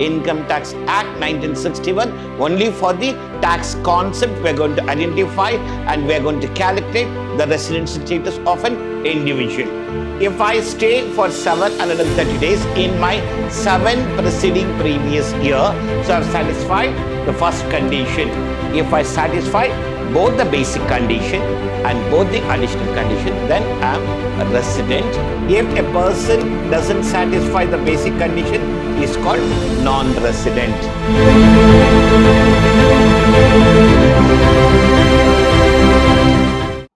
Income Tax Act 1961. Only for the tax concept we are going to identify and we are going to calculate the residential status of an individual. If I stay for 730 days in my 7 preceding previous year, so I have satisfied the first condition. If I satisfy both the basic condition and both the additional condition, then I am a resident. If a person doesn't satisfy the basic condition, he is called non-resident.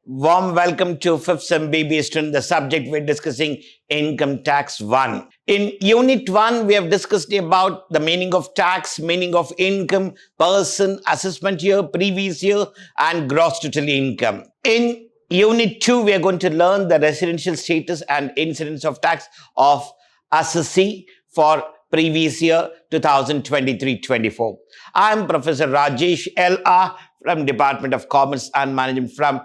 Warm welcome to 5th Sem B.Ba student. The subject we're discussing Income Tax 1. In Unit 1, we have discussed about the meaning of tax, meaning of income, person, assessment year, previous year, and gross total income. In Unit 2, we are going to learn the residential status and incidence of tax of assessee for previous year 2023-24. I am Professor Rajesh L.R. from Department of Commerce and Management from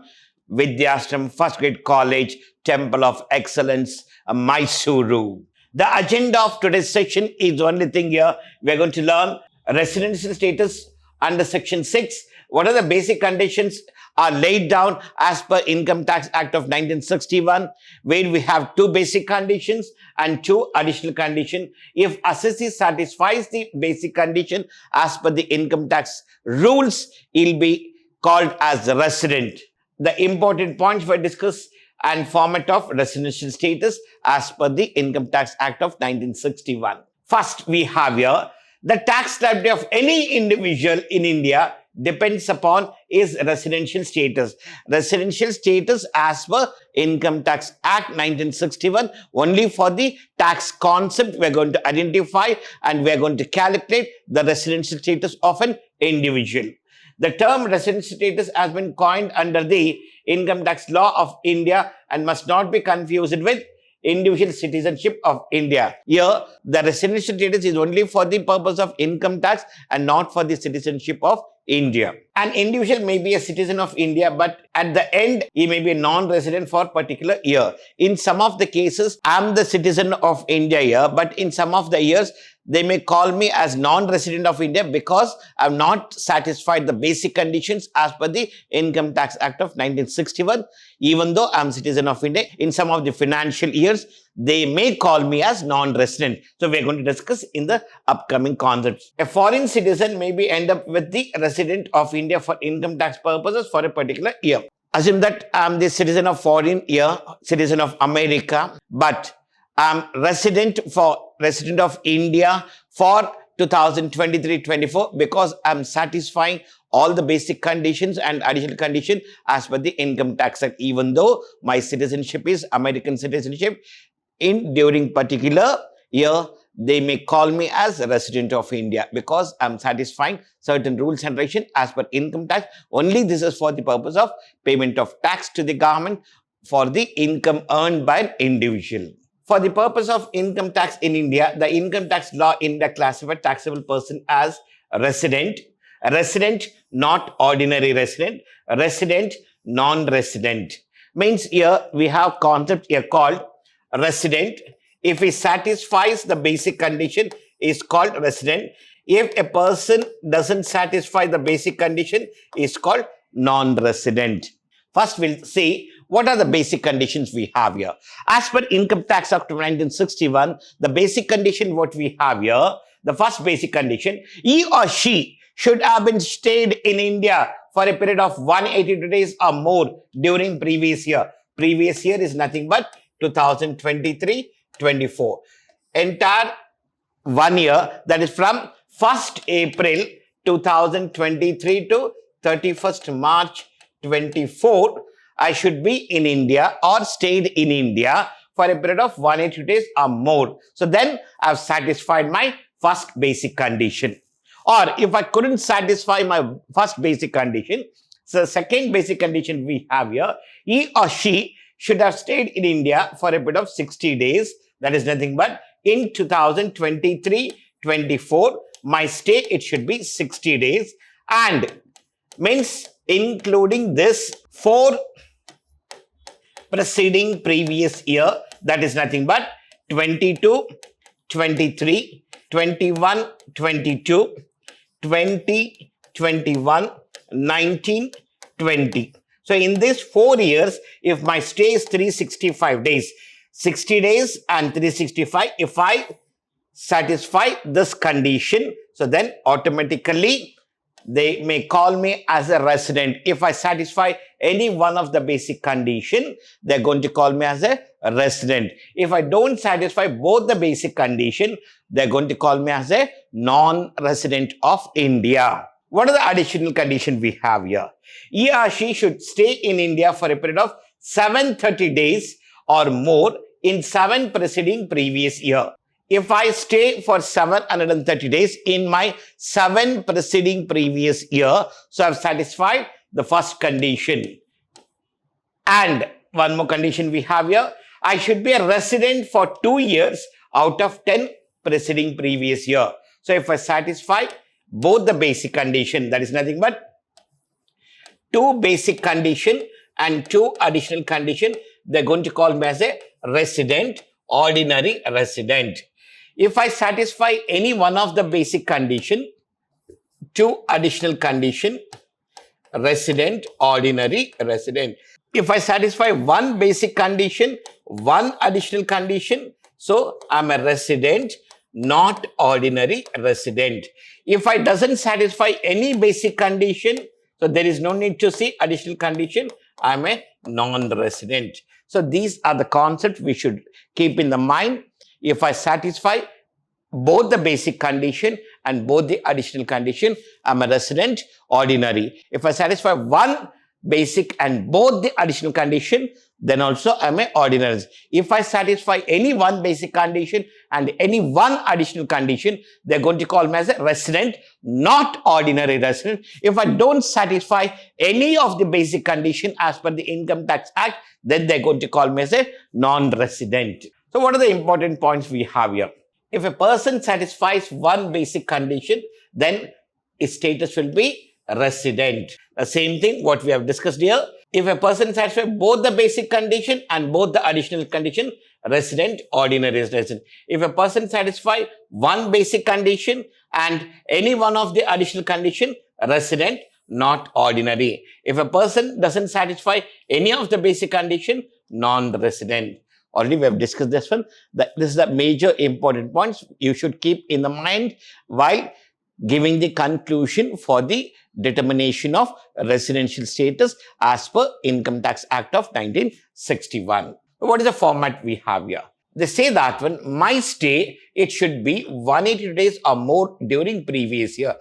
Vidhyaashram, First Grade College, Temple of Excellence, MYSURU. The agenda of today's section is the only thing here. We are going to learn residential status under Section 6. What are the basic conditions are laid down as per Income Tax Act of 1961, where we have 2 basic conditions and 2 additional conditions. If assessee satisfies the basic condition as per the income tax rules, he will be called as the resident. The important points were discussed and format of residential status as per the Income Tax Act of 1961. First, we have here the tax liability of any individual in India depends upon his residential status. Residential status as per Income Tax Act 1961, only for the tax concept we are going to identify and we are going to calculate the residential status of an individual. The term residential status has been coined under the Income Tax Law of India and must not be confused with individual citizenship of India. Here, the residential status is only for the purpose of income tax and not for the citizenship of India. An individual may be a citizen of India, but at the end, he may be a non-resident for a particular year. In some of the cases, I am the citizen of India here, but in some of the years, they may call me as non-resident of India because I have not satisfied the basic conditions as per the Income Tax Act of 1961. Even though I am citizen of India, in some of the financial years, they may call me as non-resident. So we are going to discuss in the upcoming concepts. A foreign citizen may be end up with the resident of India for income tax purposes for a particular year. Assume that I am the citizen of foreign year, citizen of America, but I am resident of India for 2023-24 because I am satisfying all the basic conditions and additional condition as per the Income Tax Act. Even though my citizenship is American citizenship, during particular year, they may call me as a resident of India because I am satisfying certain rules and regulations as per income tax. Only this is for the purpose of payment of tax to the government for the income earned by an individual. For the purpose of income tax in India, the income tax law in India classified taxable person as a resident, not ordinary resident, resident, non-resident. Means here we have concept here called resident. If he satisfies the basic condition, is called resident. If a person doesn't satisfy the basic condition, is called non-resident. First, we'll see what are the basic conditions we have here. As per Income Tax Act of 1961, the basic condition what we have here, the first basic condition, he or she should have been stayed in India for a period of 182 days or more during previous year. Previous year is nothing but 2023-24. Entire 1 year, that is from 1st April 2023 to 31st March 24, I should be in India or stayed in India for a period of 180 days or more. So then I have satisfied my first basic condition. Or if I couldn't satisfy my first basic condition, so the second basic condition we have here, he or she should have stayed in India for a period of 60 days. That is nothing but in 2023-24, my stay, it should be 60 days. And means including this 4 preceding previous year, that is nothing but 22, 23, 21, 22, 20, 21, 19, 20. So in these 4 years, if my stay is 365 days, 60 days and 365, if I satisfy this condition, so then automatically they may call me as a resident. If I satisfy any one of the basic condition, they're going to call me as a resident. If I don't satisfy both the basic condition, they're going to call me as a non-resident of India. What are the additional conditions we have here? He or she should stay in India for a period of 730 days or more in 7 preceding previous year. If I stay for 730 days in my 7 preceding previous year, so I've satisfied the first condition. And one more condition we have here, I should be a resident for 2 years out of 10 preceding previous year. So if I satisfy both the basic condition, that is nothing but 2 basic condition and 2 additional condition, they're going to call me as a resident, ordinary resident. If I satisfy any one of the basic condition, 2 additional condition, resident, ordinary resident. If I satisfy 1 basic condition, 1 additional condition, so I'm a resident, not ordinary resident. If I doesn't satisfy any basic condition, so there is no need to see additional condition, I'm a non-resident. So these are the concepts we should keep in the mind. If I satisfy both the basic condition and both the additional condition, I'm a resident, ordinary. If I satisfy 1 basic and both the additional condition, then also I'm a ordinary. If I satisfy any 1 basic condition and any 1 additional condition, they're going to call me as a resident, not ordinary resident. If I don't satisfy any of the basic condition as per the Income Tax Act, then they're going to call me as a non-resident. So what are the important points we have here? If a person satisfies 1 basic condition, then his status will be resident. The same thing what we have discussed here. If a person satisfies both the basic condition and both the additional condition, resident, ordinary resident. If a person satisfies 1 basic condition and any one of the additional condition, resident, not ordinary. If a person doesn't satisfy any of the basic condition, non-resident. Already we have discussed this one. This is the major important points you should keep in the mind while giving the conclusion for the determination of residential status as per Income Tax Act of 1961. What is the format we have here? They say that when my stay, it should be 180 days or more during previous year.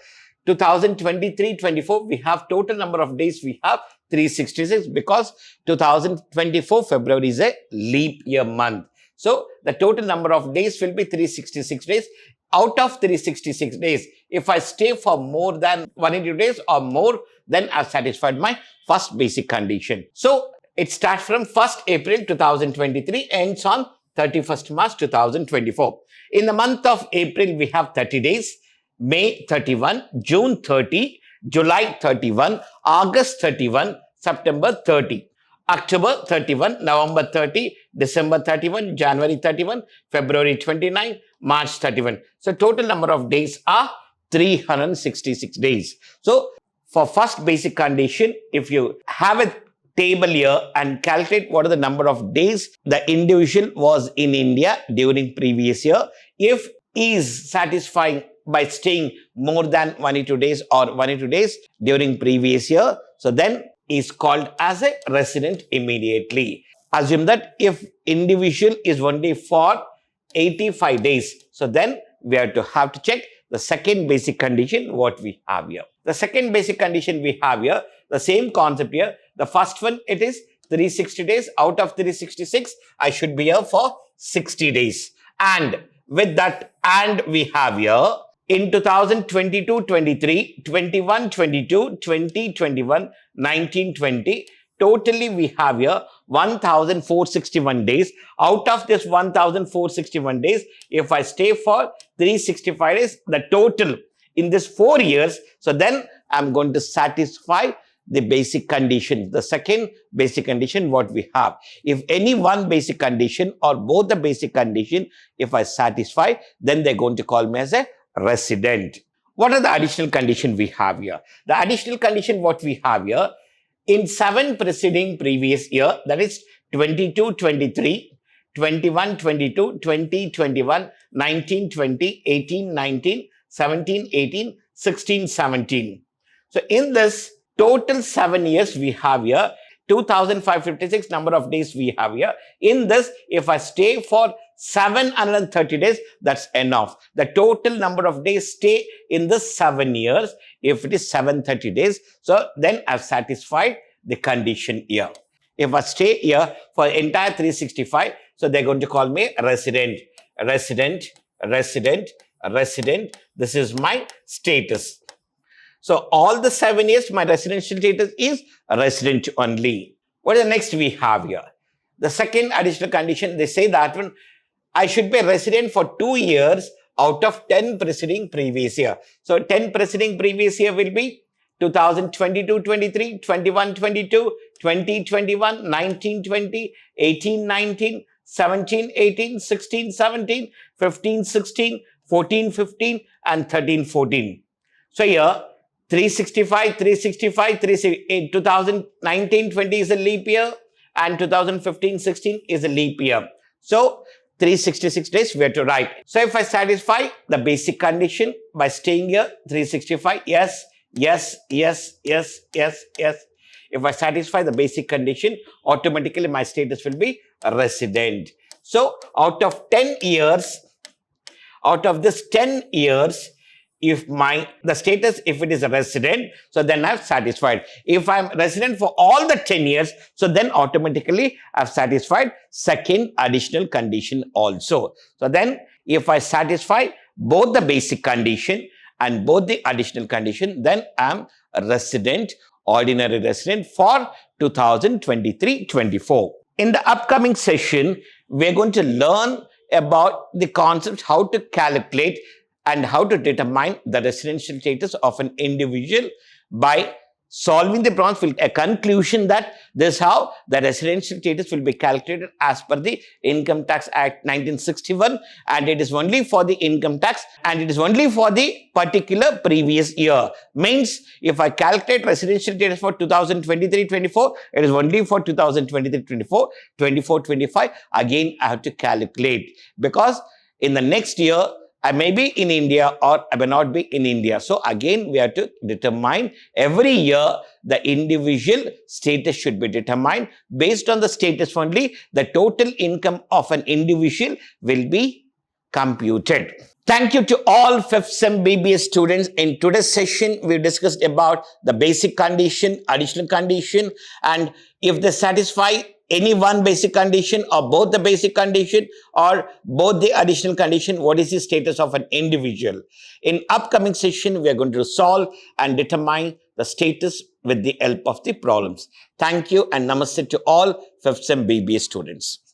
2023-24, we have total number of days we have 366 because 2024 February is a leap year month. So the total number of days will be 366 days. Out of 366 days, if I stay for more than 180 days or more, then I've satisfied my first basic condition. So it starts from 1st April 2023, ends on 31st March 2024. In the month of April, we have 30 days. May 31, June 30, July 31, August 31, September 30, October 31, November 30, December 31, January 31, February 29, March 31. So total number of days are 366 days. So for first basic condition, if you have a table here and calculate what are the number of days the individual was in India during previous year, if he is satisfying by staying more than 182 days or 182 days during previous year, so then is called as a resident immediately. Assume that if individual is only for 85 days, so then we have to check the second basic condition what we have here. The second basic condition we have here, the same concept here. The first one, it is 360 days. Out of 366, I should be here for 60 days. And with that, and we have here, in 2022-23, 21-22, 20-21, 19-20, totally we have here 1,461 days. Out of this 1,461 days, if I stay for 365 days, the total in this 4 years, so then I'm going to satisfy the basic condition. The second basic condition what we have. If any one basic condition or both the basic condition, if I satisfy, then they're going to call me as a resident. What are the additional condition we have here? The additional condition what we have here, in 7 preceding previous year, that is 22, 23, 21, 22, 20, 21, 19, 20, 18, 19, 17, 18, 16, 17. So in this total 7 years we have here, 2,556 number of days we have here. In this, if I stay for 730 days, that's enough. The total number of days stay in this 7 years, if it is 730 days, so then I've satisfied the condition here. If I stay here for entire 365, so they're going to call me resident, resident, resident, resident. This is my status. So all the 7 years, my residential status is resident only. What is the next we have here? The second additional condition, they say that one, I should be a resident for 2 years out of 10 preceding previous year. So 10 preceding previous year will be 2022, 23, 21, 22, 20, 21, 19, 20, 18, 19, 17, 18, 16, 17, 15, 16, 14, 15, and 13, 14. So here, 365, 365, 2019, 20 is a leap year and 2015, 16 is a leap year. So 366 days we have to write. So if I satisfy the basic condition by staying here, 365, yes, yes, yes, yes, yes, yes. If I satisfy the basic condition, automatically my status will be a resident. So out of 10 years, out of this 10 years, if the status, if it is a resident, so then I've satisfied. If I'm resident for all the 10 years, so then automatically I've satisfied second additional condition also. So then if I satisfy both the basic condition and both the additional condition, then I'm a resident, ordinary resident for 2023-24. In the upcoming session, we're going to learn about the concept how to calculate and how to determine the residential status of an individual by solving the problems. Will a conclusion that this is how the residential status will be calculated as per the Income Tax Act 1961, and it is only for the income tax and it is only for the particular previous year. Means if I calculate residential status for 2023-24, it is only for 2023-24, 24-25. Again, I have to calculate because in the next year, I may be in India or I may not be in India. So again, we have to determine every year the individual status should be determined. Based on the status only, the total income of an individual will be computed. Thank you to all 5th Sem BBA students. In today's session, we discussed about the basic condition, additional condition, and if they satisfy any one basic condition or both the basic condition or both the additional condition, what is the status of an individual. In upcoming session, we are going to solve and determine the status with the help of the problems. Thank you and namaste to all 5th Sem BBA students.